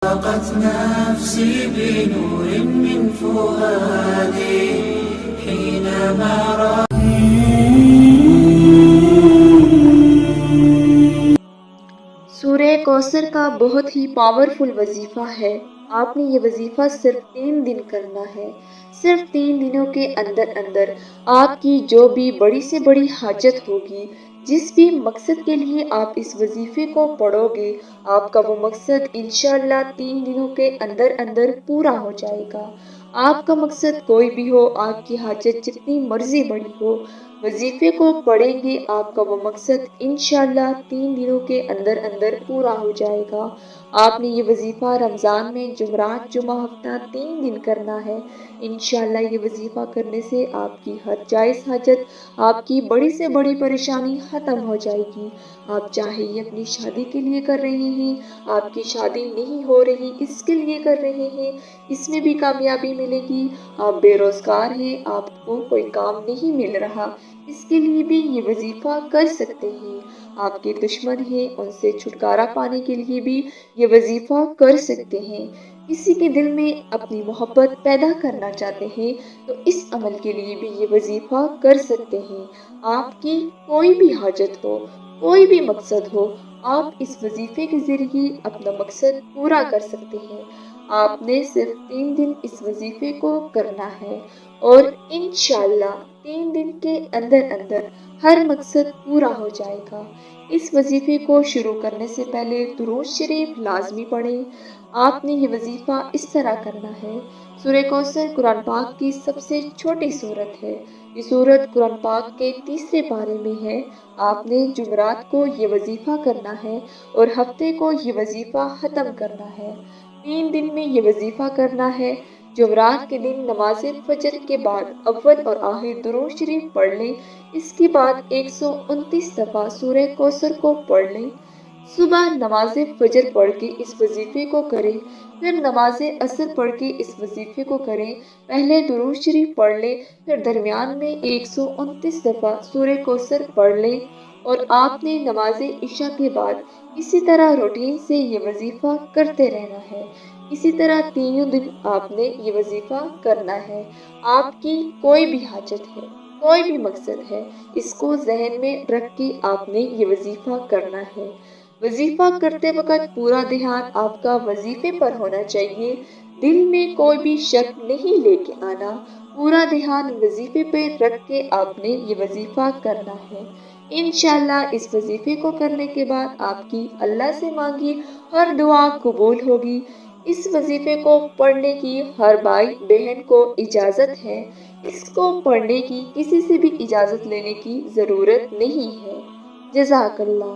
ضاقت نفسي بنور من فؤادي حينما سورہ کوثر کا بہت ہی پاورفل وظیفہ ہے۔ آپ نے یہ وظیفہ صرف 3 دن کرنا ہے۔ صرف 3 دنوں کے اندر اندر آپ کی جو بھی بڑی سے بڑی حاجت ہوگی، جس بھی مقصد کے لیے آپ اس وظیفے کو پڑھو گے، آپ کا وہ مقصد انشاءاللہ 3 دنوں کے اندر اندر پورا ہو جائے گا۔ آپ کا مقصد کوئی بھی ہو، آپ کی حاجت جتنی مرضی بڑی ہو، وظیفے کو پڑھیں گے آپ کا وہ مقصد انشاءاللہ 3 دنوں کے اندر اندر پورا ہو جائے گا۔ آپ نے یہ وظیفہ رمضان میں جمعرات جمعہ ہفتہ 3 دن کرنا ہے۔ انشاءاللہ یہ وظیفہ کرنے سے آپ کی ہر جائز حاجت، آپ کی بڑی سے بڑی پریشانی ختم ہو جائے گی۔ آپ چاہے یہ اپنی شادی کے لیے کر رہے ہیں، آپ کی شادی نہیں ہو رہی اس کے لیے کر رہے ہیں، اس میں بھی کامیابی ملے گی۔ آپ بے روزگار ہیں، آپ کو کوئی کام نہیں مل رہا، اس کے لیے بھی یہ وظیفہ کر سکتے ہیں۔ آپ کے دشمن ہیں، ان سے چھٹکارا پانے کے لیے بھی یہ وظیفہ کر سکتے ہیں۔ کسی کے دل میں اپنی محبت پیدا کرنا چاہتے ہیں تو اس عمل کے لیے بھی یہ وظیفہ کر سکتے ہیں۔ آپ کی کوئی بھی حاجت ہو، کوئی بھی مقصد ہو، آپ اس وظیفے کے ذریعے اپنا مقصد پورا کر سکتے ہیں۔ آپ نے صرف 3 دن اس وظیفے کو کرنا ہے اور انشاءاللہ 3 دن کے اندر اندر ہر مقصد پورا ہو جائے گا۔ اس وظیفے کو شروع کرنے سے پہلے درود شریف لازمی پڑھیں۔ آپ نے یہ وظیفہ اس طرح کرنا ہے۔ سورہ کوثر قرآن پاک کی سب سے چھوٹی سورت ہے۔ یہ سورت قرآن پاک کے 3 پارے میں ہے۔ آپ نے جمعرات کو یہ وظیفہ کرنا ہے اور ہفتے کو یہ وظیفہ ختم کرنا ہے۔ 3 دن میں یہ وظیفہ کرنا ہے۔ جمعرات کے دن نماز فجر کے بعد اول اور آخر درود شریف پڑھ لیں۔ اس کے بعد 129 دفعہ سورہ کوثر کو پڑھ لیں۔ صبح نماز فجر پڑھ کے اس وظیفے کو کریں، پھر نماز عصر پڑھ کے اس وظیفے کو کریں۔ پہلے درود شریف پڑھ لیں، پھر درمیان میں 129 دفعہ سورہ کوثر پڑھ لیں اور آپ نے نماز عشاء کے بعد اسی طرح روٹین سے یہ وظیفہ کرتے رہنا ہے۔ اسی طرح 3 دن آپ نے یہ وظیفہ کرنا ہے۔ آپ کی کوئی بھی حاجت ہے، کوئی بھی مقصد ہے، اس کو ذہن میں رکھ کے آپ نے یہ وظیفہ کرنا ہے۔ وظیفہ کرتے وقت پورا دھیان آپ کا وظیفے پر ہونا چاہیے، دل میں کوئی بھی شک نہیں لے کے آنا، پورا دھیان وظیفے پہ رکھ کے آپ نے یہ وظیفہ کرنا ہے۔ انشاءاللہ اس وظیفے کو کرنے کے بعد آپ کی اللہ سے مانگی ہر دعا قبول ہوگی۔ اس وظیفے کو پڑھنے کی ہر بھائی بہن کو اجازت ہے۔ اس کو پڑھنے کی کسی سے بھی اجازت لینے کی ضرورت نہیں ہے۔ جزاک اللہ۔